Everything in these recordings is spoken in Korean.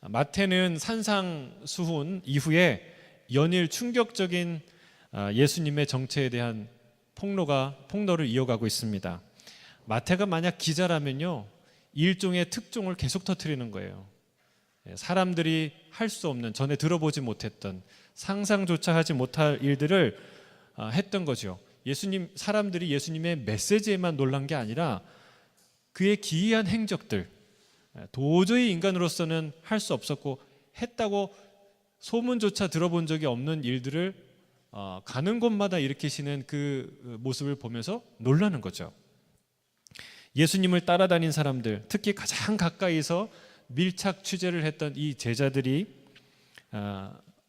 마태는 산상수훈 이후에 연일 충격적인 예수님의 정체에 대한 폭로를 이어가고 있습니다. 마태가 만약 기자라면요, 일종의 특종을 계속 터뜨리는 거예요. 사람들이 할 수 없는, 전에 들어보지 못했던, 상상조차 하지 못할 일들을 했던 거죠. 사람들이 예수님의 메시지에만 놀란 게 아니라 그의 기이한 행적들, 도저히 인간으로서는 할 수 없었고 했다고 소문조차 들어본 적이 없는 일들을 가는 곳마다 일으키시는 그 모습을 보면서 놀라는 거죠. 예수님을 따라다닌 사람들, 특히 가장 가까이서 밀착 취재를 했던 이 제자들이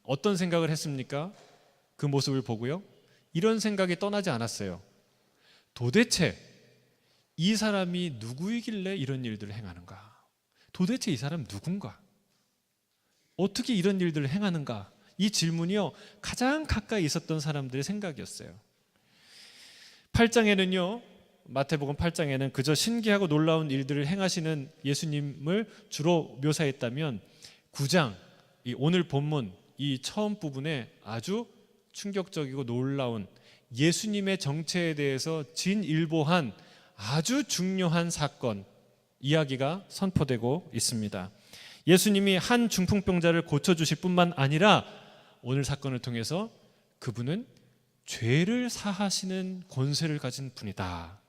어떤 생각을 했습니까? 그 모습을 보고요, 이런 생각이 떠나지 않았어요. 도대체 이 사람이 누구이길래 이런 일들을 행하는가? 도대체 이 사람 누군가? 어떻게 이런 일들을 행하는가? 이 질문이요, 가장 가까이 있었던 사람들의 생각이었어요. 8장에는요, 마태복음 8장에는 그저 신기하고 놀라운 일들을 행하시는 예수님을 주로 묘사했다면 9장, 오늘 본문 이 처음 부분에 아주 충격적이고 놀라운 예수님의 정체에 대해서 진일보한 아주 중요한 사건, 이야기가 선포되고 있습니다. 예수님이 한 중풍병자를 고쳐주실 뿐만 아니라 오늘 사건을 통해서 그분은 죄를 사하시는 권세를 가진 분이다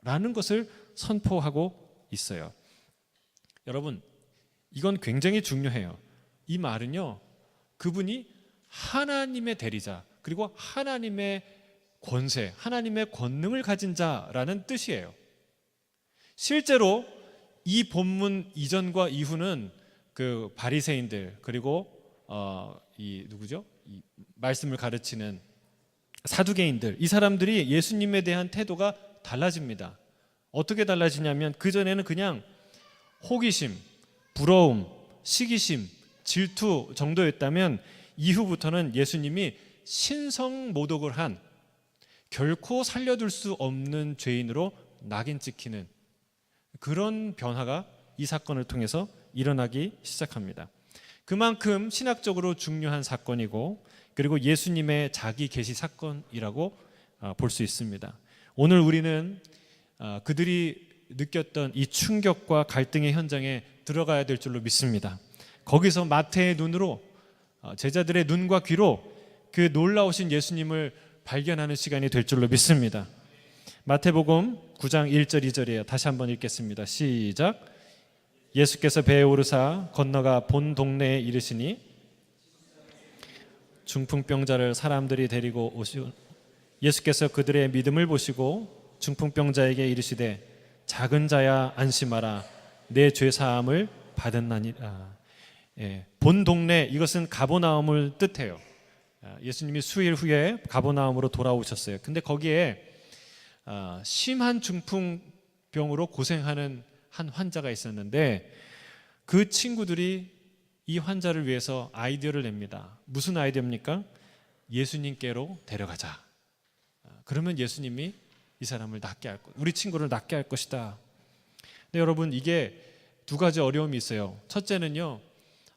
라는 것을 선포하고 있어요. 여러분, 이건 굉장히 중요해요. 이 말은요, 그분이 하나님의 대리자, 그리고 하나님의 권세, 하나님의 권능을 가진 자라는 뜻이에요. 실제로 이 본문 이전과 이후는 그 바리새인들, 그리고 이 말씀을 가르치는 사두개인들, 이 사람들이 예수님에 대한 태도가 달라집니다. 어떻게 달라지냐면 그전에는 그냥 호기심, 부러움, 시기심, 질투 정도였다면 이후부터는 예수님이 신성모독을 한, 결코 살려둘 수 없는 죄인으로 낙인 찍히는 그런 변화가 이 사건을 통해서 일어나기 시작합니다. 그만큼 신학적으로 중요한 사건이고, 그리고 예수님의 자기 계시 사건이라고 볼 수 있습니다. 오늘 우리는 그들이 느꼈던 이 충격과 갈등의 현장에 들어가야 될 줄로 믿습니다. 거기서 마태의 눈으로, 제자들의 눈과 귀로 그 놀라우신 예수님을 발견하는 시간이 될 줄로 믿습니다. 마태복음 9장 1절 2절이에요. 다시 한번 읽겠습니다. 시작. 예수께서 배에 오르사 건너가 본 동네에 이르시니 중풍병자를 사람들이 데리고 오시오. 예수께서 그들의 믿음을 보시고 중풍병자에게 이르시되 작은 자야 안심하라, 내 죄 사함을 받았나니라. 본 동네, 이것은 가버나움을 뜻해요. 예수님이 수일 후에 가버나움으로 돌아오셨어요. 근데 거기에 심한 중풍병으로 고생하는 한 환자가 있었는데 그 친구들이 이 환자를 위해서 아이디어를 냅니다. 무슨 아이디어입니까? 예수님께로 데려가자. 그러면 예수님이 이 사람을 낫게 할 것, 우리 친구를 낫게 할 것이다. 근데 여러분, 이게 두 가지 어려움이 있어요. 첫째는요,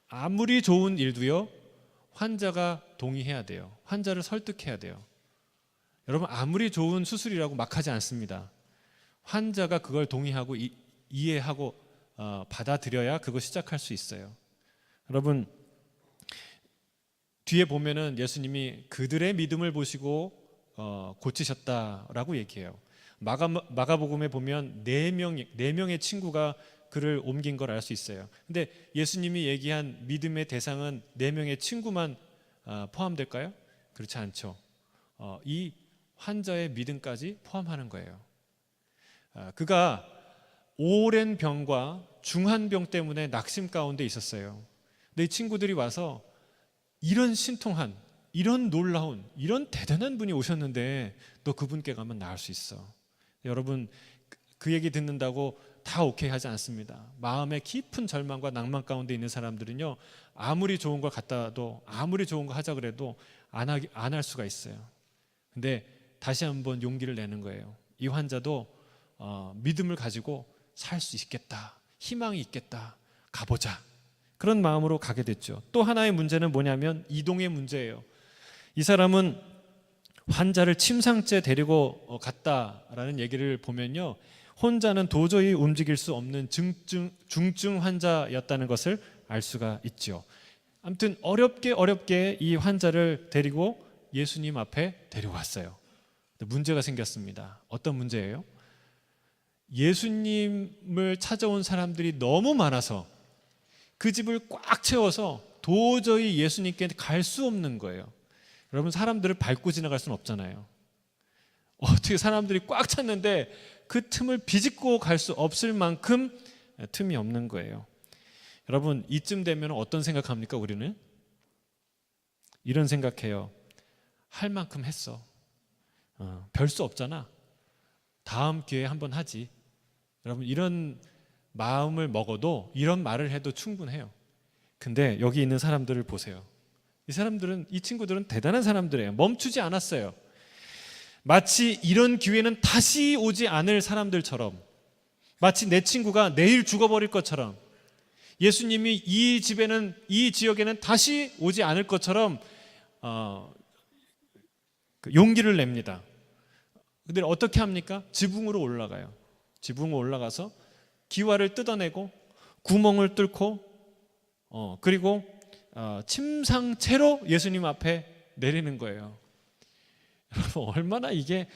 아무리 좋은 일도요, 환자가 동의해야 돼요. 환자를 설득해야 돼요. 여러분, 아무리 좋은 수술이라고 막 하지 않습니다. 환자가 그걸 동의하고 이해하고 받아들여야 그거 시작할 수 있어요. 여러분, 뒤에 보면은 예수님이 그들의 믿음을 보시고 고치셨다라고 얘기해요. 마가복음에 보면 네 명의 친구가 그를 옮긴 걸 알 수 있어요. 근데 예수님이 얘기한 믿음의 대상은 4명의 친구만 포함될까요? 그렇지 않죠. 이 환자의 믿음까지 포함하는 거예요. 그가 오랜 병과 중한 병 때문에 낙심 가운데 있었어요. 근데 이 친구들이 와서 이런 신통한, 이런 놀라운, 이런 대단한 분이 오셨는데 너 그분께 가면 나을 수 있어. 여러분, 그 얘기 듣는다고 다 오케이 하지 않습니다. 마음에 깊은 절망과 낭만 가운데 있는 사람들은요, 아무리 좋은 걸 갖다도, 아무리 좋은 거 하자 그래도 안 할 수가 있어요. 근데 다시 한번 용기를 내는 거예요. 이 환자도 믿음을 가지고 살 수 있겠다, 희망이 있겠다, 가보자. 그런 마음으로 가게 됐죠. 또 하나의 문제는 뭐냐면 이동의 문제예요. 이 사람은 환자를 침상째 데리고 갔다라는 얘기를 보면요, 혼자는 도저히 움직일 수 없는 중증 환자였다는 것을 알 수가 있죠. 아무튼 어렵게 이 환자를 데리고 예수님 앞에 데려왔어요. 문제가 생겼습니다. 어떤 문제예요? 예수님을 찾아온 사람들이 너무 많아서 그 집을 꽉 채워서 도저히 예수님께 갈 수 없는 거예요. 여러분, 사람들을 밟고 지나갈 수는 없잖아요. 어떻게 사람들이 꽉 찼는데 그 틈을 비집고 갈 수 없을 만큼 틈이 없는 거예요. 여러분, 이쯤 되면 어떤 생각합니까? 우리는 이런 생각해요. 할 만큼 했어. 별 수 없잖아. 다음 기회에 한번 하지. 여러분, 이런 마음을 먹어도, 이런 말을 해도 충분해요. 근데 여기 있는 사람들을 보세요. 이 친구들은 대단한 사람들이에요. 멈추지 않았어요. 마치 이런 기회는 다시 오지 않을 사람들처럼, 마치 내 친구가 내일 죽어버릴 것처럼, 예수님이 이 지역에는 다시 오지 않을 것처럼 용기를 냅니다. 근데 어떻게 합니까? 지붕으로 올라가요. 지붕으로 올라가서 기와를 뜯어내고 구멍을 뚫고 그리고 침상채로 예수님 앞에 내리는 거예요. 여러분, 얼마나 이게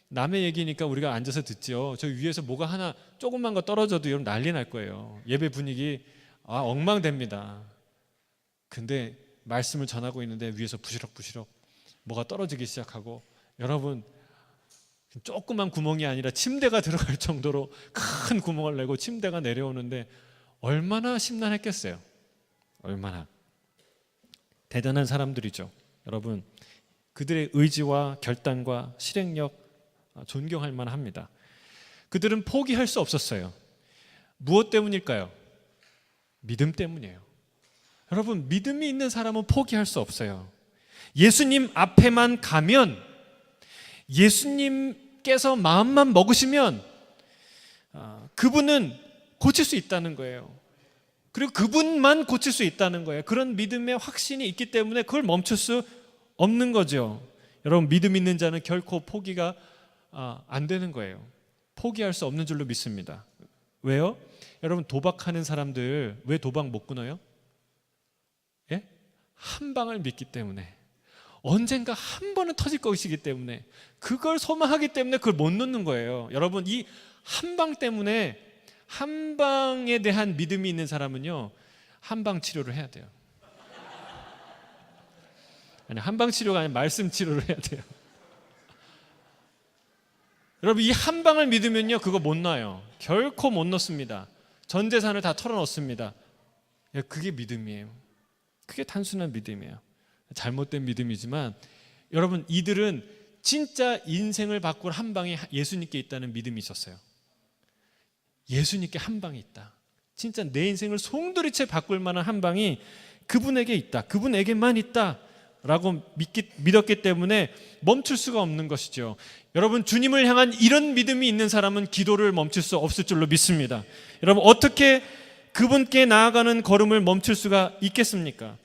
남의 얘기니까 우리가 앉아서 듣죠. 저 위에서 뭐가 하나 조금만 거 떨어져도 여러분 난리 날 거예요. 예배 분위기 엉망됩니다. 근데 말씀을 전하고 있는데 위에서 부시럭부시럭 뭐가 떨어지기 시작하고, 여러분, 조그만 구멍이 아니라 침대가 들어갈 정도로 큰 구멍을 내고 침대가 내려오는데 얼마나 심란했겠어요. 얼마나 대단한 사람들이죠. 여러분, 그들의 의지와 결단과 실행력 존경할 만합니다. 그들은 포기할 수 없었어요. 무엇 때문일까요? 믿음 때문이에요. 여러분, 믿음이 있는 사람은 포기할 수 없어요. 예수님 앞에만 가면, 예수님께서 마음만 먹으시면 그분은 고칠 수 있다는 거예요. 그리고 그분만 고칠 수 있다는 거예요. 그런 믿음의 확신이 있기 때문에 그걸 멈출 수 없는 거죠. 여러분, 믿음 있는 자는 결코 포기가 안 되는 거예요. 포기할 수 없는 줄로 믿습니다. 왜요? 여러분, 도박하는 사람들 왜 도박 못 끊어요? 예? 한 방을 믿기 때문에, 언젠가 한 번은 터질 것이기 때문에, 그걸 소망하기 때문에 그걸 못 놓는 거예요. 여러분, 이 한 방 때문에, 한 방에 대한 믿음이 있는 사람은요, 한방 치료를 해야 돼요. 아니, 한방 치료가 아니라 말씀 치료를 해야 돼요. 여러분, 이 한 방을 믿으면요, 그거 못 놔요. 결코 못 놓습니다. 전 재산을 다 털어놓습니다. 그게 믿음이에요. 그게 단순한 믿음이에요. 잘못된 믿음이지만, 여러분, 이들은 진짜 인생을 바꿀 한 방이 예수님께 있다는 믿음이 있었어요. 예수님께 한 방이 있다. 진짜 내 인생을 송두리째 바꿀 만한 한 방이 그분에게 있다. 그분에게만 있다. 라고 믿었기 때문에 멈출 수가 없는 것이죠. 여러분, 주님을 향한 이런 믿음이 있는 사람은 기도를 멈출 수 없을 줄로 믿습니다. 여러분, 어떻게 그분께 나아가는 걸음을 멈출 수가 있겠습니까?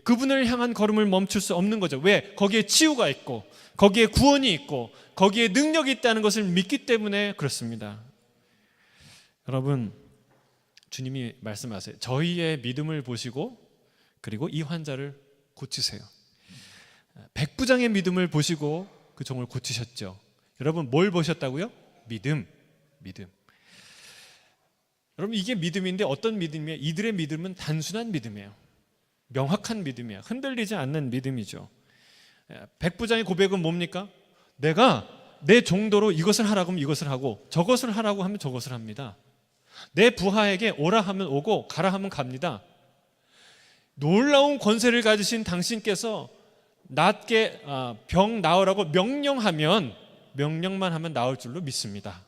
그분을 향한 걸음을 멈출 수 없는 거죠. 왜? 거기에 치유가 있고, 거기에 구원이 있고, 거기에 능력이 있다는 것을 믿기 때문에 그렇습니다. 여러분, 주님이 말씀하세요. 저희의 믿음을 보시고 그리고 이 환자를 고치세요. 백부장의 믿음을 보시고 그 종을 고치셨죠. 여러분, 뭘 보셨다고요? 믿음. 여러분, 이게 믿음인데 어떤 믿음이에요? 이들의 믿음은 단순한 믿음이에요. 명확한 믿음이에요. 흔들리지 않는 믿음이죠. 백부장의 고백은 뭡니까? 내가 내 정도로 이것을 하라고 하면 이것을 하고, 저것을 하라고 하면 저것을 합니다. 내 부하에게 오라 하면 오고 가라 하면 갑니다. 놀라운 권세를 가지신 당신께서 낫게 병 나으라고 명령만 하면 나을 줄로 믿습니다.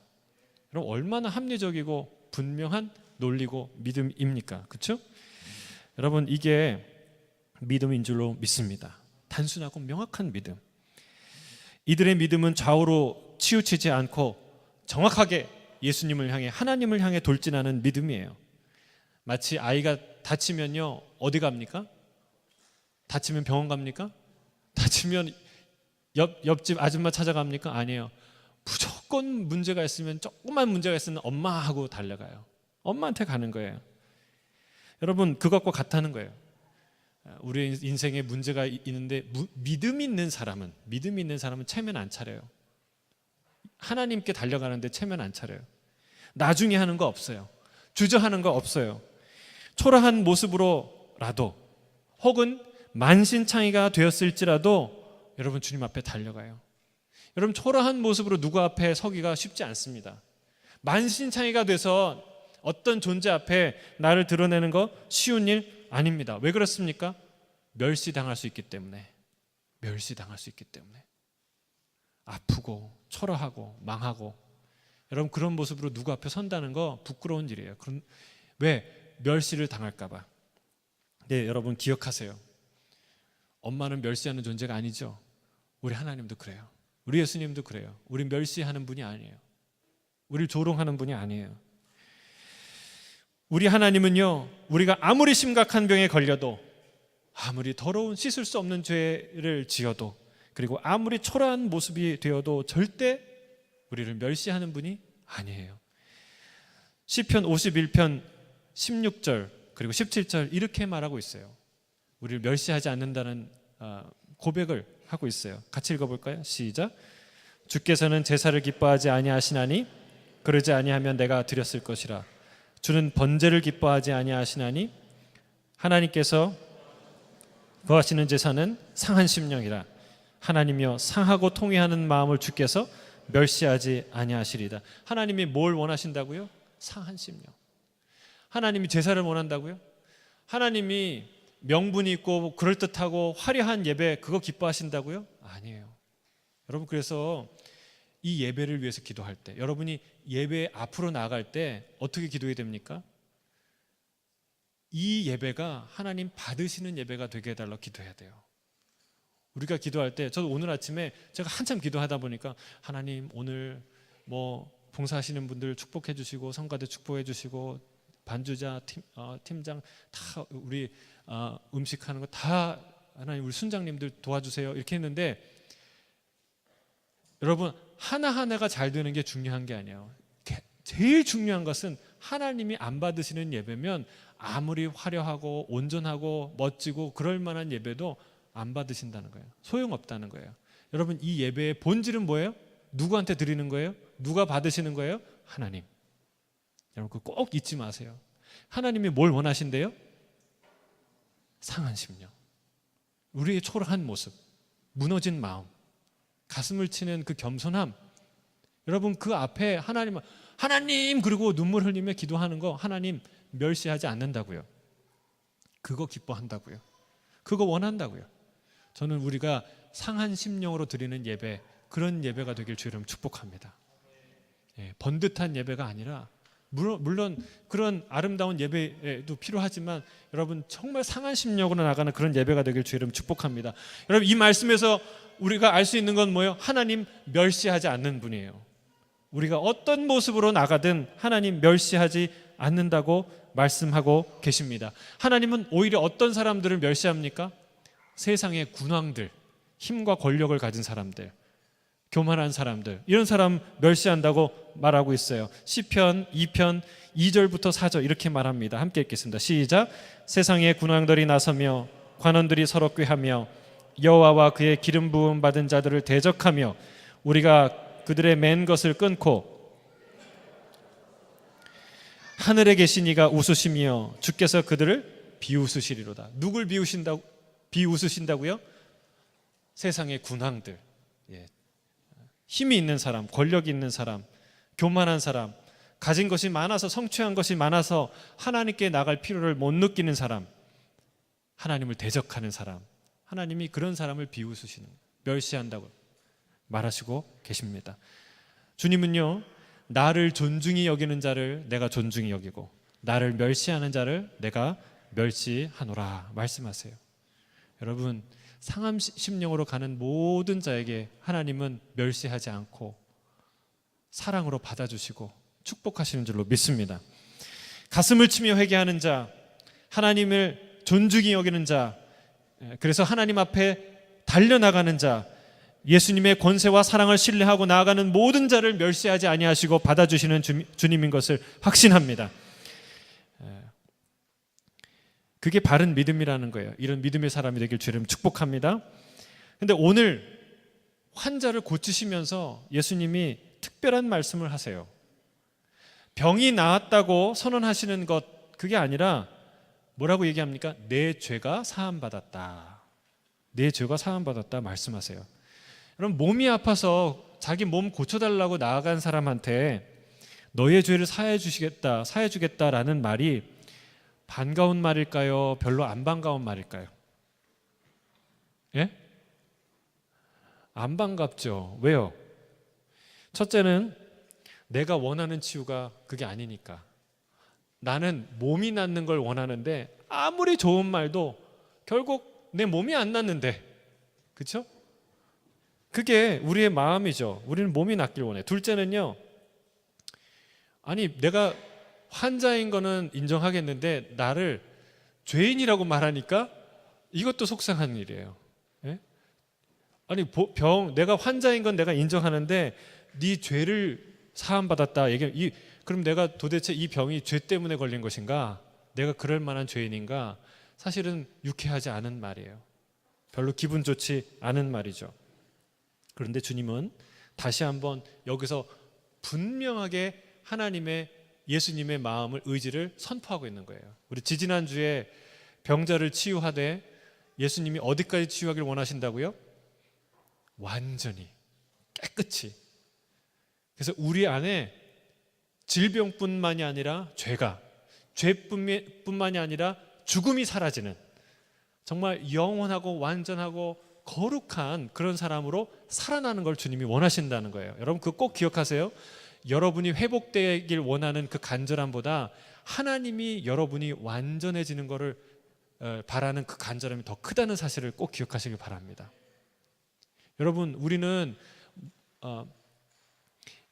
그럼 얼마나 합리적이고 분명한 논리고 믿음입니까? 그렇죠? 여러분, 이게 믿음인 줄로 믿습니다. 단순하고 명확한 믿음. 이들의 믿음은 좌우로 치우치지 않고 정확하게 예수님을 향해, 하나님을 향해 돌진하는 믿음이에요. 마치 아이가 다치면요 어디 갑니까? 다치면 병원 갑니까? 다치면 옆집 아줌마 찾아갑니까? 아니에요. 무조건 문제가 있으면, 조그만 문제가 있으면 엄마하고 달려가요. 엄마한테 가는 거예요. 여러분, 그것과 같다는 거예요. 우리 인생에 문제가 있는데 믿음 있는 사람은 체면 안 차려요. 하나님께 달려가는데 체면 안 차려요. 나중에 하는 거 없어요. 주저하는 거 없어요. 초라한 모습으로라도 혹은 만신창이가 되었을지라도 여러분 주님 앞에 달려가요. 여러분, 초라한 모습으로 누구 앞에 서기가 쉽지 않습니다. 만신창이가 돼서 어떤 존재 앞에 나를 드러내는 거 쉬운 일 아닙니다. 왜 그렇습니까? 멸시당할 수 있기 때문에. 아프고 초라하고 망하고, 여러분 그런 모습으로 누구 앞에 선다는 거 부끄러운 일이에요. 왜? 멸시를 당할까 봐. 네, 여러분 기억하세요. 엄마는 멸시하는 존재가 아니죠. 우리 하나님도 그래요. 우리 예수님도 그래요. 우리 멸시하는 분이 아니에요. 우리를 조롱하는 분이 아니에요. 우리 하나님은요, 우리가 아무리 심각한 병에 걸려도, 아무리 더러운 씻을 수 없는 죄를 지어도, 그리고 아무리 초라한 모습이 되어도 절대 우리를 멸시하는 분이 아니에요. 시편 51편 16절 그리고 17절 이렇게 말하고 있어요. 우리를 멸시하지 않는다는 고백을 하고 있어요. 같이 읽어볼까요? 시작. 주께서는 제사를 기뻐하지 아니하시나니 그러지 아니하면 내가 드렸을 것이라. 주는 번제를 기뻐하지 아니하시나니 하나님께서 거하시는 제사는 상한 심령이라. 하나님이여 상하고 통회하는 마음을 주께서 멸시하지 아니하시리다. 하나님이 뭘 원하신다고요? 상한 심령. 하나님이 제사를 원한다고요? 하나님이 명분이 있고 그럴듯하고 화려한 예배 그거 기뻐하신다고요? 아니에요. 여러분, 그래서 이 예배를 위해서 기도할 때, 여러분이 예배 앞으로 나아갈 때 어떻게 기도해야 됩니까? 이 예배가 하나님 받으시는 예배가 되게 해달라고 기도해야 돼요. 우리가 기도할 때, 저도 오늘 아침에 제가 한참 기도하다 보니까 하나님 오늘 봉사하시는 분들 축복해 주시고, 성가대 축복해 주시고, 반주자, 팀장 다 우리 음식하는 거 다 하나님 우리 순장님들 도와주세요 이렇게 했는데, 여러분 하나하나가 잘 되는 게 중요한 게 아니에요. 제일 중요한 것은 하나님이 안 받으시는 예배면 아무리 화려하고 온전하고 멋지고 그럴 만한 예배도 안 받으신다는 거예요. 소용없다는 거예요. 여러분, 이 예배의 본질은 뭐예요? 누구한테 드리는 거예요? 누가 받으시는 거예요? 하나님. 여러분 그거 꼭 잊지 마세요. 하나님이 뭘 원하신대요? 상한 심령, 우리의 초라한 모습, 무너진 마음, 가슴을 치는 그 겸손함. 여러분 그 앞에 하나님 그리고 눈물 흘리며 기도하는 거 하나님 멸시하지 않는다고요. 그거 기뻐한다고요. 그거 원한다고요. 저는 우리가 상한 심령으로 드리는 예배, 그런 예배가 되길 주의 이름 축복합니다. 번듯한 예배가 아니라, 물론 그런 아름다운 예배도 필요하지만 여러분 정말 상한 심령으로 나가는 그런 예배가 되길 주의 이름 축복합니다. 여러분 이 말씀에서 우리가 알 수 있는 건 뭐예요? 하나님 멸시하지 않는 분이에요. 우리가 어떤 모습으로 나가든 하나님 멸시하지 않는다고 말씀하고 계십니다. 하나님은 오히려 어떤 사람들을 멸시합니까? 세상의 군왕들, 힘과 권력을 가진 사람들, 교만한 사람들, 이런 사람 멸시한다고 말하고 있어요. 시편 2편 2절부터 4절 이렇게 말합니다. 함께 읽겠습니다. 시작. 세상의 군왕들이 나서며 관원들이 서로 꾀하며 여호와와 그의 기름 부음 받은 자들을 대적하며 우리가 그들의 맨 것을 끊고 하늘에 계신 이가 웃으시며 주께서 그들을 비웃으시리로다. 누굴 비웃으신다고요? 세상의 군왕들, 힘이 있는 사람, 권력이 있는 사람, 교만한 사람, 가진 것이 많아서, 성취한 것이 많아서 하나님께 나갈 필요를 못 느끼는 사람, 하나님을 대적하는 사람, 하나님이 그런 사람을 비웃으시는, 멸시한다고 말하시고 계십니다. 주님은요, 나를 존중히 여기는 자를 내가 존중히 여기고 나를 멸시하는 자를 내가 멸시하노라 말씀하세요. 여러분, 상한 심령으로 가는 모든 자에게 하나님은 멸시하지 않고 사랑으로 받아주시고 축복하시는 줄로 믿습니다. 가슴을 치며 회개하는 자, 하나님을 존중히 여기는 자, 그래서 하나님 앞에 달려나가는 자, 예수님의 권세와 사랑을 신뢰하고 나아가는 모든 자를 멸시하지 아니하시고 받아주시는 주님인 것을 확신합니다. 그게 바른 믿음이라는 거예요. 이런 믿음의 사람이 되길 주님 축복합니다. 근데 오늘 환자를 고치시면서 예수님이 특별한 말씀을 하세요. 병이 나았다고 선언하시는 것, 그게 아니라 뭐라고 얘기합니까? 내 죄가 사함받았다. 내 죄가 사함받았다 말씀하세요. 여러분, 몸이 아파서 자기 몸 고쳐달라고 나아간 사람한테 너의 죄를 사해주겠다라는 말이 반가운 말일까요? 별로 안 반가운 말일까요? 예? 안 반갑죠. 왜요? 첫째는 내가 원하는 치유가 그게 아니니까. 나는 몸이 낫는 걸 원하는데 아무리 좋은 말도 결국 내 몸이 안 낫는데, 그렇죠? 그게 우리의 마음이죠. 우리는 몸이 낫길 원해. 둘째는요, 아니 내가 환자인 거는 인정하겠는데 나를 죄인이라고 말하니까 이것도 속상한 일이에요. 예? 아니 내가 환자인 건 내가 인정하는데 네 죄를 사함받았다 그럼 내가 도대체 이 병이 죄 때문에 걸린 것인가? 내가 그럴 만한 죄인인가? 사실은 유쾌하지 않은 말이에요. 별로 기분 좋지 않은 말이죠. 그런데 주님은 다시 한번 여기서 분명하게 예수님의 마음을, 의지를 선포하고 있는 거예요. 우리 지지난주에 병자를 치유하되 예수님이 어디까지 치유하길 원하신다고요? 완전히, 깨끗이. 그래서 우리 안에 질병뿐만이 아니라 죄뿐만이 아니라 죽음이 사라지는, 정말 영원하고 완전하고 거룩한 그런 사람으로 살아나는 걸 주님이 원하신다는 거예요. 여러분 그거 꼭 기억하세요. 여러분이 회복되길 원하는 그 간절함보다 하나님이 여러분이 완전해지는 것을 바라는 그 간절함이 더 크다는 사실을 꼭 기억하시길 바랍니다. 여러분, 우리는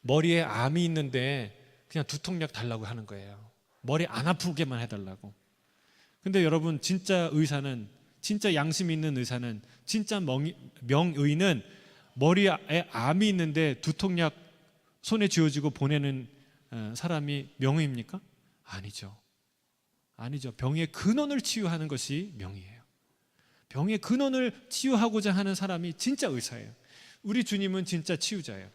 머리에 암이 있는데 그냥 두통약 달라고 하는 거예요. 머리 안 아프게만 해달라고. 근데 여러분, 진짜 의사는, 진짜 양심 있는 의사는, 진짜 명의는 머리에 암이 있는데 두통약 손에 쥐어지고 보내는 사람이 명의입니까? 아니죠. 병의 근원을 치유하는 것이 명의예요. 병의 근원을 치유하고자 하는 사람이 진짜 의사예요. 우리 주님은 진짜 치유자예요.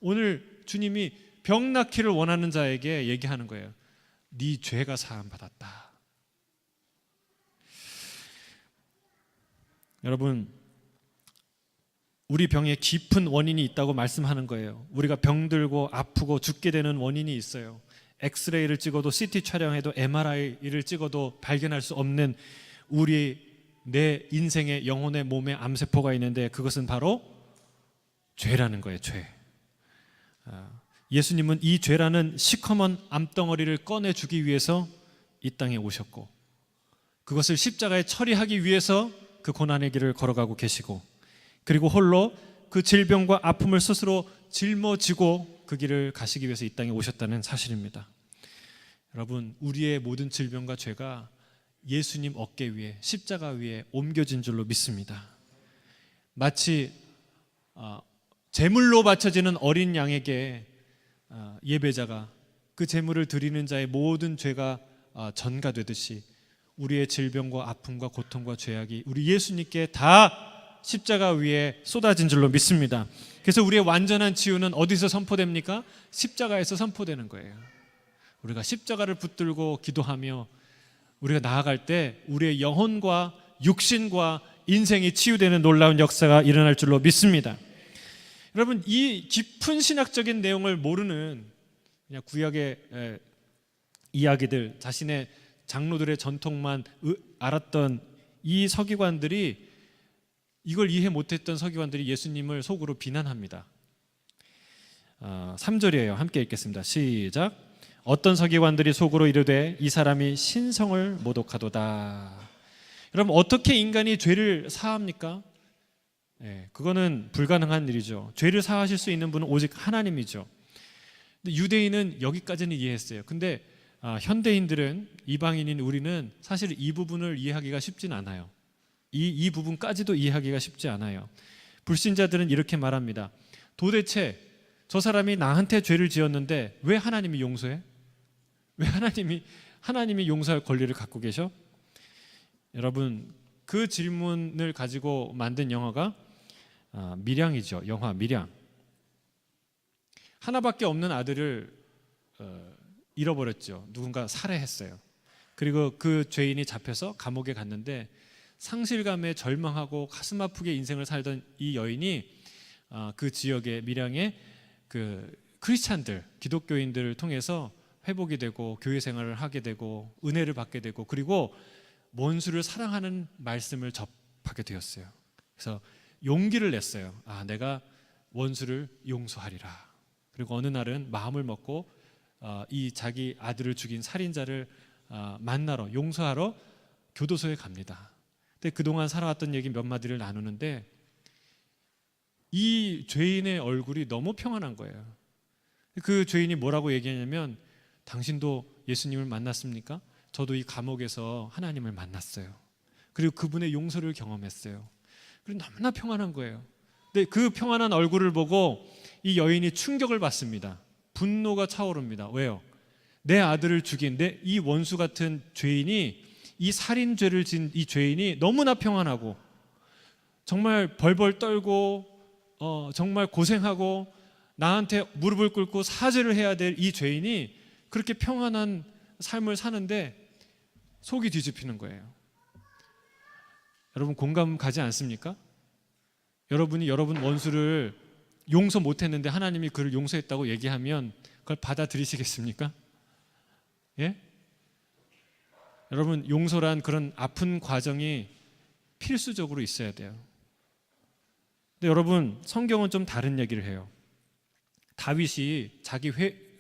오늘 주님이 병 낫기를 원하는 자에게 얘기하는 거예요. 네 죄가 사함받았다. 여러분, 우리 병에 깊은 원인이 있다고 말씀하는 거예요. 우리가 병들고 아프고 죽게 되는 원인이 있어요. 엑스레이를 찍어도, CT 촬영해도, MRI를 찍어도 발견할 수 없는 내 인생의, 영혼의 몸에 암세포가 있는데 그것은 바로 죄라는 거예요. 죄. 예수님은 이 죄라는 시커먼 암덩어리를 꺼내주기 위해서 이 땅에 오셨고, 그것을 십자가에 처리하기 위해서 그 고난의 길을 걸어가고 계시고, 그리고 홀로 그 질병과 아픔을 스스로 짊어지고 그 길을 가시기 위해서 이 땅에 오셨다는 사실입니다. 여러분, 우리의 모든 질병과 죄가 예수님 어깨 위에, 십자가 위에 옮겨진 줄로 믿습니다. 마치 제물로 바쳐지는 어린 양에게 예배자가 그 제물을 드리는 자의 모든 죄가 전가되듯이 우리의 질병과 아픔과 고통과 죄악이 우리 예수님께 다 십자가 위에 쏟아진 줄로 믿습니다. 그래서 우리의 완전한 치유는 어디서 선포됩니까? 십자가에서 선포되는 거예요. 우리가 십자가를 붙들고 기도하며 우리가 나아갈 때 우리의 영혼과 육신과 인생이 치유되는 놀라운 역사가 일어날 줄로 믿습니다. 여러분, 이 깊은 신학적인 내용을 모르는 그냥 구약의 이야기들, 자신의 장로들의 전통만 알았던 이 서기관들이, 이걸 이해 못했던 서기관들이 예수님을 속으로 비난합니다. 3절이에요. 함께 읽겠습니다. 시작. 어떤 서기관들이 속으로 이르되 이 사람이 신성을 모독하도다. 여러분, 어떻게 인간이 죄를 사합니까? 그거는 불가능한 일이죠. 죄를 사하실 수 있는 분은 오직 하나님이죠. 근데 유대인은 여기까지는 이해했어요. 근데 현대인들은, 이방인인 우리는 사실 이 부분을 이해하기가 쉽진 않아요. 이 부분까지도 이해하기가 쉽지 않아요. 불신자들은 이렇게 말합니다. 도대체 저 사람이 나한테 죄를 지었는데 왜 하나님이 용서해? 왜 하나님이 용서할 권리를 갖고 계셔? 여러분, 그 질문을 가지고 만든 영화가 밀양이죠. 영화 밀양. 하나밖에 없는 아들을 잃어버렸죠. 누군가 살해했어요. 그리고 그 죄인이 잡혀서 감옥에 갔는데 상실감에 절망하고 가슴 아프게 인생을 살던 이 여인이 그 지역의 밀양의 그 크리스찬들, 기독교인들을 통해서 회복이 되고 교회 생활을 하게 되고 은혜를 받게 되고 그리고 원수를 사랑하는 말씀을 접하게 되었어요. 그래서 용기를 냈어요. 내가 원수를 용서하리라. 그리고 어느 날은 마음을 먹고 이 자기 아들을 죽인 살인자를 만나러, 용서하러 교도소에 갑니다. 근데 그동안 살아왔던 얘기 몇 마디를 나누는데 이 죄인의 얼굴이 너무 평안한 거예요. 그 죄인이 뭐라고 얘기하냐면, 당신도 예수님을 만났습니까? 저도 이 감옥에서 하나님을 만났어요. 그리고 그분의 용서를 경험했어요. 그리고 너무나 평안한 거예요. 근데 그 평안한 얼굴을 보고 이 여인이 충격을 받습니다. 분노가 차오릅니다. 왜요? 내 아들을 죽인 이 원수 같은 죄인이, 이 살인죄를 진 이 죄인이 너무나 평안하고 정말 벌벌 떨고 정말 고생하고 나한테 무릎을 꿇고 사죄를 해야 될 이 죄인이 그렇게 평안한 삶을 사는데 속이 뒤집히는 거예요. 여러분, 공감 가지 않습니까? 여러분이 여러분 원수를 용서 못했는데 하나님이 그를 용서했다고 얘기하면 그걸 받아들이시겠습니까? 예? 여러분, 용서란 그런 아픈 과정이 필수적으로 있어야 돼요. 근데 여러분, 성경은 좀 다른 얘기를 해요. 다윗이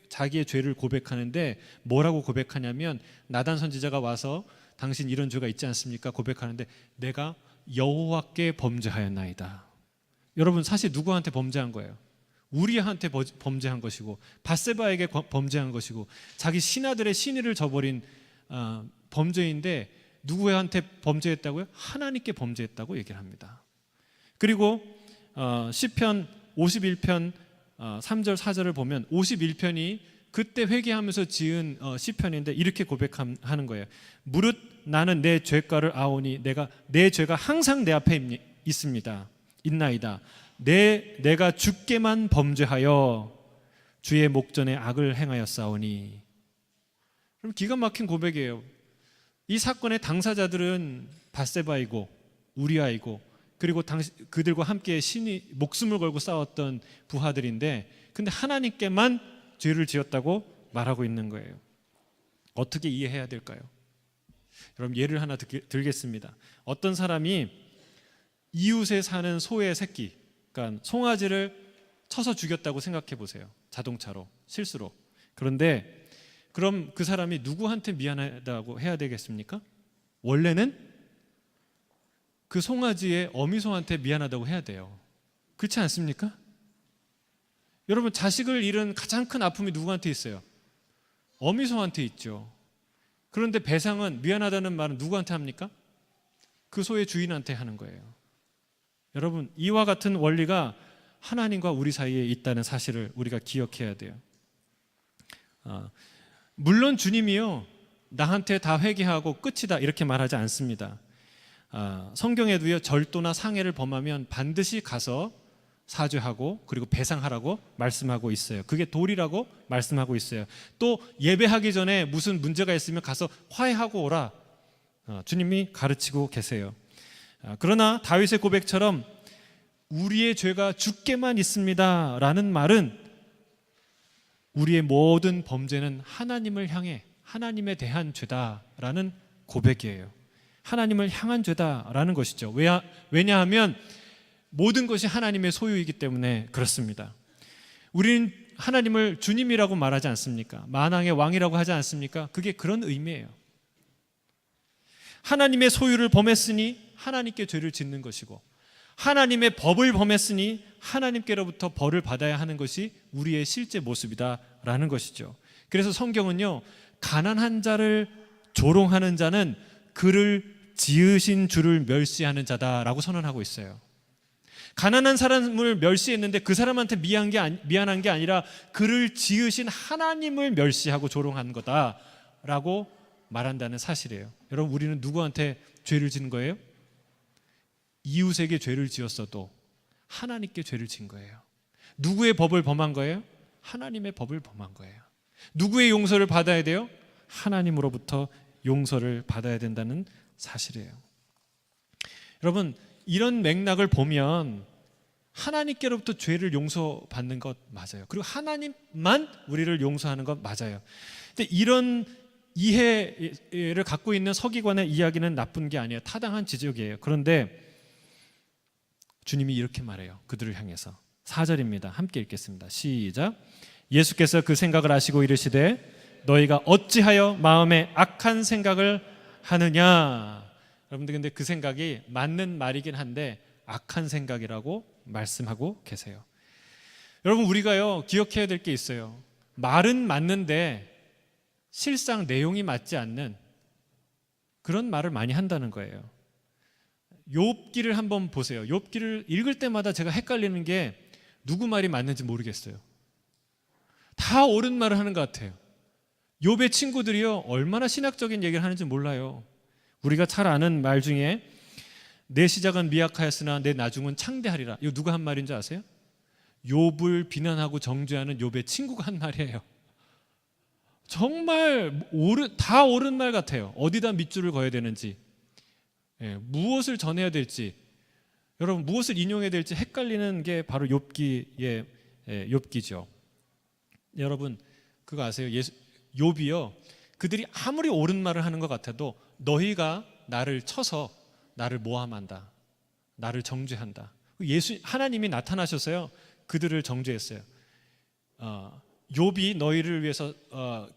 자기의 죄를 고백하는데 뭐라고 고백하냐면, 나단 선지자가 와서 당신 이런 죄가 있지 않습니까? 고백하는데 내가 여호와께 범죄하였나이다. 여러분, 사실 누구한테 범죄한 거예요? 우리한테 범죄한 것이고 밧세바에게 범죄한 것이고 자기 신하들의 신의를 저버린 범죄인데 누구한테 범죄했다고요? 하나님께 범죄했다고 얘기를 합니다. 그리고 시편 51편 3절 4절을 보면 51편이 그때 회개하면서 지은 시편인데 이렇게 고백하는 거예요. 무릇 나는 내 죄가를 아오니 내 죄가 항상 내 앞에 있나이다. 내가 주께만 범죄하여 주의 목전에 악을 행하였사오니. 그럼 기가 막힌 고백이에요. 이 사건의 당사자들은 밧세바이고 우리아이고 그리고 그들과 함께 신이 목숨을 걸고 싸웠던 부하들인데, 근데 하나님께만 죄를 지었다고 말하고 있는 거예요. 어떻게 이해해야 될까요? 여러분, 예를 하나 들겠습니다. 어떤 사람이 이웃에 사는 소의 새끼, 그러니까 송아지를 쳐서 죽였다고 생각해 보세요. 자동차로, 실수로. 그런데 그럼 그 사람이 누구한테 미안하다고 해야 되겠습니까? 원래는 그 송아지의 어미소한테 미안하다고 해야 돼요. 그렇지 않습니까? 여러분, 자식을 잃은 가장 큰 아픔이 누구한테 있어요? 어미소한테 있죠. 그런데 배상은, 미안하다는 말은 누구한테 합니까? 그 소의 주인한테 하는 거예요. 여러분, 이와 같은 원리가 하나님과 우리 사이에 있다는 사실을 우리가 기억해야 돼요. 물론 주님이요, 나한테 다 회개하고 끝이다 이렇게 말하지 않습니다. 성경에도요, 절도나 상해를 범하면 반드시 가서 사죄하고 그리고 배상하라고 말씀하고 있어요. 그게 도리라고 말씀하고 있어요. 또 예배하기 전에 무슨 문제가 있으면 가서 화해하고 오라, 주님이 가르치고 계세요. 그러나 다윗의 고백처럼 우리의 죄가 주께만 있습니다 라는 말은 우리의 모든 범죄는 하나님을 향해, 하나님에 대한 죄다라는 고백이에요. 하나님을 향한 죄다라는 것이죠. 왜냐하면 모든 것이 하나님의 소유이기 때문에 그렇습니다. 우리는 하나님을 주님이라고 말하지 않습니까? 만왕의 왕이라고 하지 않습니까? 그게 그런 의미예요. 하나님의 소유를 범했으니 하나님께 죄를 짓는 것이고, 하나님의 법을 범했으니 하나님께로부터 벌을 받아야 하는 것이 우리의 실제 모습이다라는 것이죠. 그래서 성경은요, 가난한 자를 조롱하는 자는 그를 지으신 주를 멸시하는 자다라고 선언하고 있어요. 가난한 사람을 멸시했는데 그 사람한테 미안한 게 아니라 그를 지으신 하나님을 멸시하고 조롱한 거다라고 말한다는 사실이에요. 여러분, 우리는 누구한테 죄를 지은 거예요? 이웃에게 죄를 지었어도 하나님께 죄를 지은 거예요. 누구의 법을 범한 거예요? 하나님의 법을 범한 거예요. 누구의 용서를 받아야 돼요? 하나님으로부터 용서를 받아야 된다는 사실이에요. 여러분, 이런 맥락을 보면 하나님께로부터 죄를 용서받는 것 맞아요. 그리고 하나님만 우리를 용서하는 것 맞아요. 근데 이런 이해를 갖고 있는 서기관의 이야기는 나쁜 게 아니에요. 타당한 지적이에요. 그런데 주님이 이렇게 말해요. 그들을 향해서 4절입니다. 함께 읽겠습니다. 시작. 예수께서 그 생각을 아시고 이르시되 너희가 어찌하여 마음에 악한 생각을 하느냐. 여러분들, 근데 그 생각이 맞는 말이긴 한데 악한 생각이라고 말씀하고 계세요. 여러분, 우리가요 기억해야 될 게 있어요. 말은 맞는데 실상 내용이 맞지 않는 그런 말을 많이 한다는 거예요. 욥기를 한번 보세요. 욥기를 읽을 때마다 제가 헷갈리는 게 누구 말이 맞는지 모르겠어요. 다 옳은 말을 하는 것 같아요. 욥의 친구들이요 얼마나 신학적인 얘기를 하는지 몰라요. 우리가 잘 아는 말 중에 내 시작은 미약하였으나 내 나중은 창대하리라. 이거 누가 한 말인 줄 아세요? 욥을 비난하고 정죄하는 욥의 친구가 한 말이에요. 정말 다 옳은 말 같아요. 어디다 밑줄을 그어야 되는지, 무엇을 전해야 될지, 여러분 무엇을 인용해야 될지 헷갈리는 게 바로 욥기의 욥기죠. 여러분 그거 아세요? 욥이요 그들이 아무리 옳은 말을 하는 것 같아도 너희가 나를 쳐서 나를 모함한다, 나를 정죄한다. 하나님이 나타나셔서요 그들을 정죄했어요. 욥이 너희를 위해서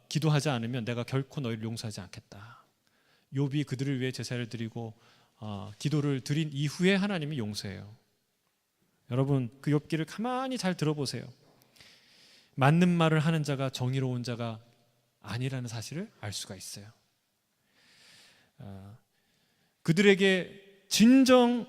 기도하지 않으면 내가 결코 너희를 용서하지 않겠다. 욥이 그들을 위해 제사를 드리고 기도를 드린 이후에 하나님이 용서해요. 여러분 그 욥기를 가만히 잘 들어보세요. 맞는 말을 하는 자가 정의로운 자가 아니라는 사실을 알 수가 있어요. 그들에게 진정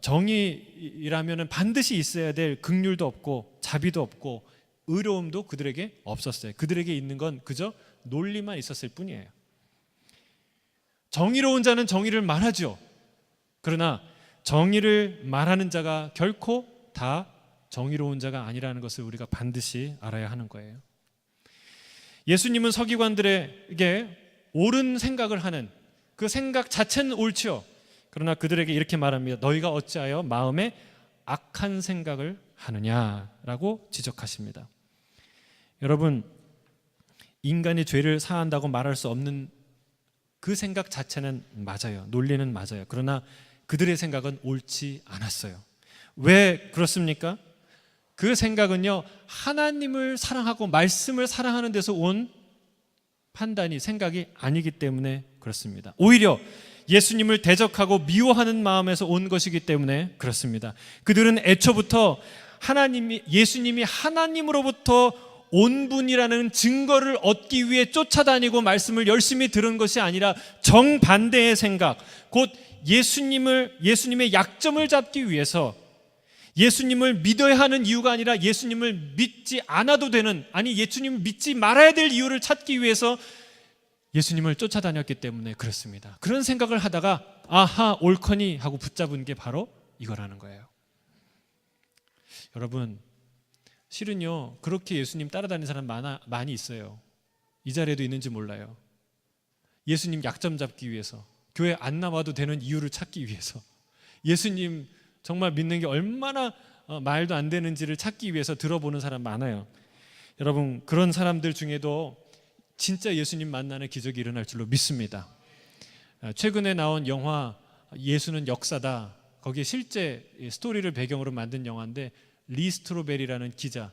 정의라면 반드시 있어야 될 긍휼도 없고 자비도 없고 의로움도 그들에게 없었어요. 그들에게 있는 건 그저 논리만 있었을 뿐이에요. 정의로운 자는 정의를 말하죠. 그러나 정의를 말하는 자가 결코 다 정의로운 자가 아니라는 것을 우리가 반드시 알아야 하는 거예요. 예수님은 서기관들에게 옳은 생각을 하는 그 생각 자체는 옳지요. 그러나 그들에게 이렇게 말합니다. 너희가 어찌하여 마음에 악한 생각을 하느냐라고 지적하십니다. 여러분, 인간이 죄를 사한다고 말할 수 없는 그 생각 자체는 맞아요. 논리는 맞아요. 그러나 그들의 생각은 옳지 않았어요. 왜 그렇습니까? 그 생각은요 하나님을 사랑하고 말씀을 사랑하는 데서 온 판단이 생각이 아니기 때문에 그렇습니다. 오히려 예수님을 대적하고 미워하는 마음에서 온 것이기 때문에 그렇습니다. 그들은 애초부터 예수님이 하나님으로부터 온 분이라는 증거를 얻기 위해 쫓아다니고 말씀을 열심히 들은 것이 아니라 정반대의 생각, 곧 예수님의 약점을 잡기 위해서 예수님을 믿어야 하는 이유가 아니라 예수님을 믿지 않아도 되는, 아니 예수님을 믿지 말아야 될 이유를 찾기 위해서 예수님을 쫓아다녔기 때문에 그렇습니다. 그런 생각을 하다가 아하 옳거니 하고 붙잡은 게 바로 이거라는 거예요. 여러분 실은요 그렇게 예수님 따라다니는 사람 많이 있어요. 이 자리에도 있는지 몰라요. 예수님 약점 잡기 위해서, 교회 안 나와도 되는 이유를 찾기 위해서, 예수님 정말 믿는 게 얼마나 말도 안 되는지를 찾기 위해서 들어보는 사람 많아요. 여러분 그런 사람들 중에도 진짜 예수님 만나는 기적이 일어날 줄로 믿습니다. 최근에 나온 영화 예수는 역사다, 거기에 실제 스토리를 배경으로 만든 영화인데 리 스트로베리라는 기자,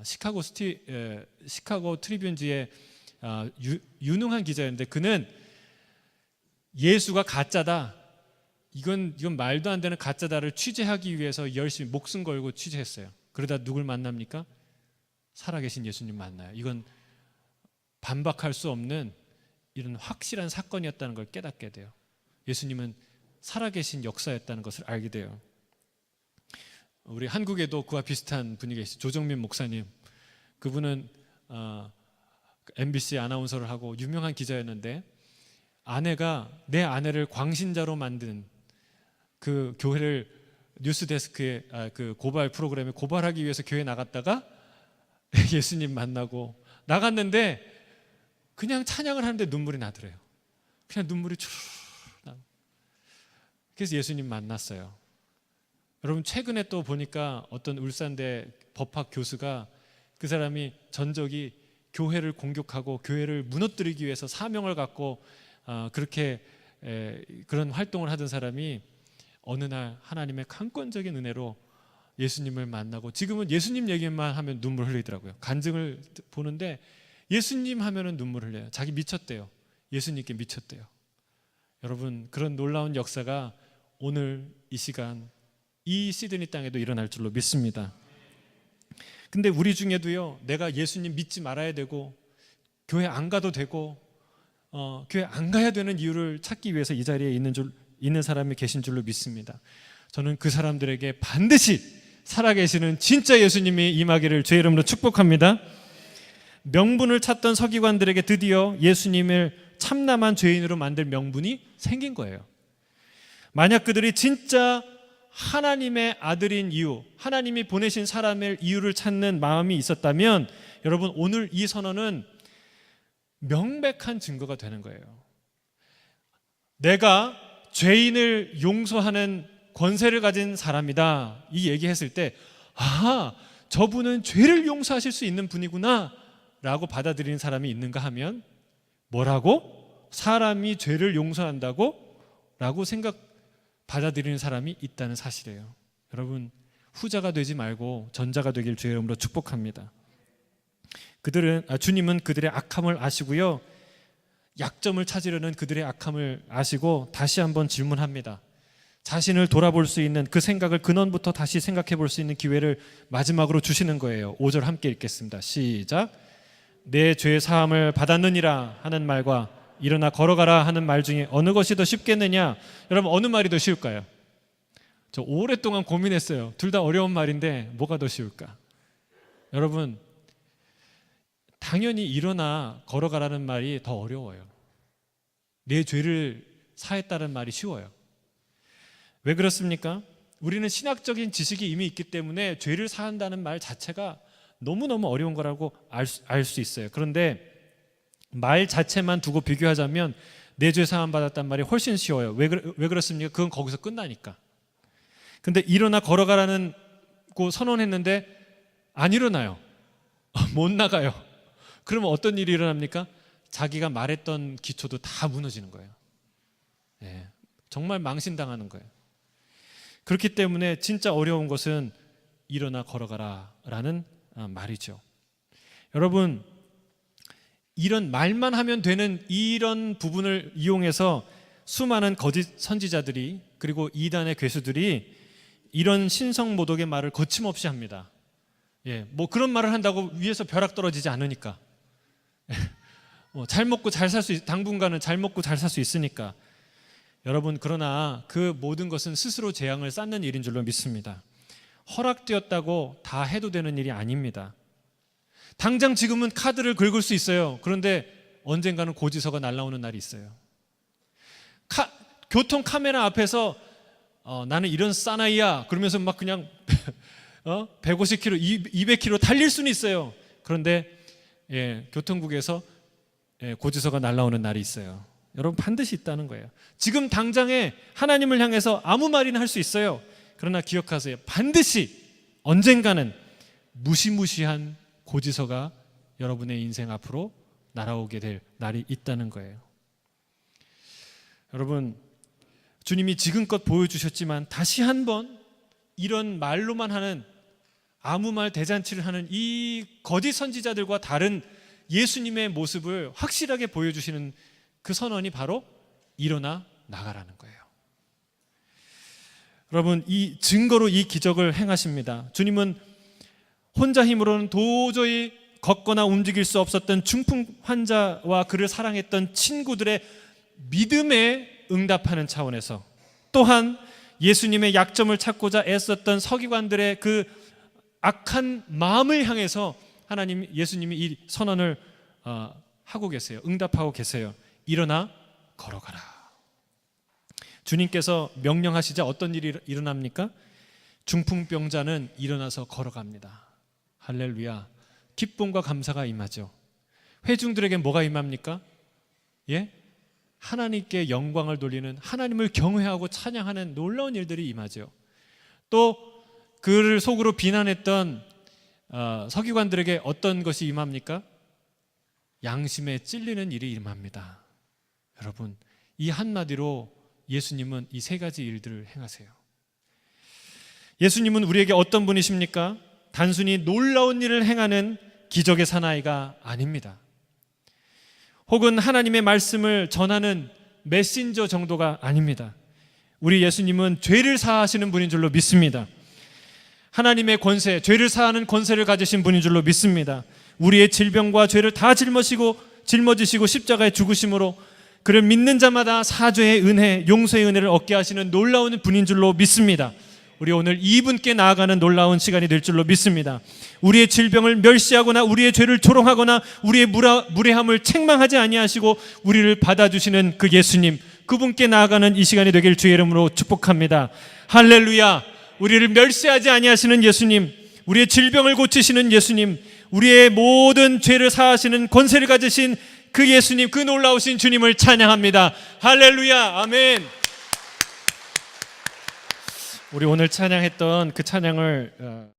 시카고 트리뷴지의 유능한 기자였는데 그는 예수가 가짜다, 이건 말도 안 되는 가짜다를 취재하기 위해서 열심히 목숨 걸고 취재했어요. 그러다 누굴 만납니까? 살아계신 예수님 만나요. 이건 반박할 수 없는 이런 확실한 사건이었다는 걸 깨닫게 돼요. 예수님은 살아계신 역사였다는 것을 알게 돼요. 우리 한국에도 그와 비슷한 분이 계시죠. 조정민 목사님. 그분은 MBC 아나운서를 하고 유명한 기자였는데 아내가 내 아내를 광신자로 만든 그 교회를 뉴스데스크의 그 고발 프로그램에 고발하기 위해서 교회 나갔다가 예수님 만나고 나갔는데 그냥 찬양을 하는데 눈물이 나더래요. 그냥 눈물이 추르르 나. 그래서 예수님 만났어요. 여러분 최근에 또 보니까 어떤 울산대 법학 교수가 그 사람이 전적이 교회를 공격하고 교회를 무너뜨리기 위해서 사명을 갖고 그렇게 그런 활동을 하던 사람이 어느 날 하나님의 강권적인 은혜로 예수님을 만나고 지금은 예수님 얘기만 하면 눈물 흘리더라고요. 간증을 보는데 예수님 하면은 눈물 흘려요. 자기 미쳤대요. 예수님께 미쳤대요. 여러분 그런 놀라운 역사가 오늘 이 시간 이 시드니 땅에도 일어날 줄로 믿습니다. 근데 우리 중에도요, 내가 예수님 믿지 말아야 되고 교회 안 가도 되고 교회 안 가야 되는 이유를 찾기 위해서 이 자리에 있는 사람이 계신 줄로 믿습니다. 저는 그 사람들에게 반드시 살아계시는 진짜 예수님이 임하기를 주의 이름으로 축복합니다. 명분을 찾던 서기관들에게 드디어 예수님을 참남한 죄인으로 만들 명분이 생긴 거예요. 만약 그들이 진짜 하나님의 아들인 이유, 하나님이 보내신 사람의 이유를 찾는 마음이 있었다면 여러분 오늘 이 선언은 명백한 증거가 되는 거예요. 내가 죄인을 용서하는 권세를 가진 사람이다 이 얘기했을 때 저분은 죄를 용서하실 수 있는 분이구나 라고 받아들이는 사람이 있는가 하면 뭐라고? 사람이 죄를 용서한다고? 라고 받아들이는 사람이 있다는 사실이에요. 여러분 후자가 되지 말고 전자가 되길 주의 이름으로 축복합니다. 주님은 그들의 악함을 아시고요, 약점을 찾으려는 그들의 악함을 아시고 다시 한번 질문합니다. 자신을 돌아볼 수 있는 그 생각을 근원부터 다시 생각해 볼 수 있는 기회를 마지막으로 주시는 거예요. 5절 함께 읽겠습니다. 시작. 내 죄 사함을 받았느니라 하는 말과 일어나 걸어가라 하는 말 중에 어느 것이 더 쉽겠느냐? 여러분 어느 말이 더 쉬울까요? 저 오랫동안 고민했어요. 둘 다 어려운 말인데 뭐가 더 쉬울까? 여러분 당연히 일어나 걸어가라는 말이 더 어려워요. 내 죄를 사했다는 말이 쉬워요. 왜 그렇습니까? 우리는 신학적인 지식이 이미 있기 때문에 죄를 사한다는 말 자체가 너무너무 어려운 거라고 알 수 있어요. 그런데 말 자체만 두고 비교하자면 내 죄 사함 받았단 말이 훨씬 쉬워요. 왜 그렇습니까? 그건 거기서 끝나니까. 근데 일어나 걸어가라는 거 선언했는데 안 일어나요. 못 나가요. 그러면 어떤 일이 일어납니까? 자기가 말했던 기초도 다 무너지는 거예요. 네, 정말 망신당하는 거예요. 그렇기 때문에 진짜 어려운 것은 일어나 걸어가라라는 말이죠. 여러분 이런 말만 하면 되는 이런 부분을 이용해서 수많은 거짓 선지자들이 그리고 이단의 괴수들이 이런 신성모독의 말을 거침없이 합니다. 뭐 그런 말을 한다고 위에서 벼락 떨어지지 않으니까. 잘 먹고 잘 살 수 당분간은 잘 먹고 잘 살 수 있으니까. 여러분 그러나 그 모든 것은 스스로 재앙을 쌓는 일인 줄로 믿습니다. 허락되었다고 다 해도 되는 일이 아닙니다. 당장 지금은 카드를 긁을 수 있어요. 그런데 언젠가는 고지서가 날아오는 날이 있어요. 교통 카메라 앞에서 나는 이런 사나이야 그러면서 막 그냥 150km, 200km 달릴 수는 있어요. 그런데 교통국에서 고지서가 날아오는 날이 있어요. 여러분 반드시 있다는 거예요. 지금 당장에 하나님을 향해서 아무 말이나 할 수 있어요. 그러나 기억하세요. 반드시 언젠가는 무시무시한 고지서가 여러분의 인생 앞으로 날아오게 될 날이 있다는 거예요. 여러분 주님이 지금껏 보여주셨지만 다시 한번 이런 말로만 하는 아무 말 대잔치를 하는 이 거짓 선지자들과 다른 예수님의 모습을 확실하게 보여주시는 그 선언이 바로 일어나 나가라는 거예요. 여러분 이 증거로 이 기적을 행하십니다. 주님은 혼자 힘으로는 도저히 걷거나 움직일 수 없었던 중풍 환자와 그를 사랑했던 친구들의 믿음에 응답하는 차원에서, 또한 예수님의 약점을 찾고자 애썼던 서기관들의 그 악한 마음을 향해서 예수님이 이 선언을 하고 계세요. 응답하고 계세요. 일어나 걸어가라. 주님께서 명령하시자 어떤 일이 일어납니까? 중풍병자는 일어나서 걸어갑니다. 할렐루야. 기쁨과 감사가 임하죠. 회중들에게 뭐가 임합니까? 예? 하나님께 영광을 돌리는, 하나님을 경외하고 찬양하는 놀라운 일들이 임하죠. 또 그를 속으로 비난했던 서기관들에게 어떤 것이 임합니까? 양심에 찔리는 일이 임합니다. 여러분, 이 한마디로 예수님은 이 세 가지 일들을 행하세요. 예수님은 우리에게 어떤 분이십니까? 단순히 놀라운 일을 행하는 기적의 사나이가 아닙니다. 혹은 하나님의 말씀을 전하는 메신저 정도가 아닙니다. 우리 예수님은 죄를 사하시는 분인 줄로 믿습니다. 하나님의 권세, 죄를 사하는 권세를 가지신 분인 줄로 믿습니다. 우리의 질병과 죄를 다 짊어지시고 십자가에 죽으심으로 그를 믿는 자마다 사죄의 은혜, 용서의 은혜를 얻게 하시는 놀라운 분인 줄로 믿습니다. 우리 오늘 이분께 나아가는 놀라운 시간이 될 줄로 믿습니다. 우리의 질병을 멸시하거나 우리의 죄를 조롱하거나 우리의 무례함을 책망하지 아니하시고 우리를 받아주시는 그 예수님, 그분께 나아가는 이 시간이 되길 주의 이름으로 축복합니다. 할렐루야. 우리를 멸시하지 아니하시는 예수님, 우리의 질병을 고치시는 예수님, 우리의 모든 죄를 사하시는 권세를 가지신 그 예수님, 그 놀라우신 주님을 찬양합니다. 할렐루야. 아멘. 우리 오늘 찬양했던 그 찬양을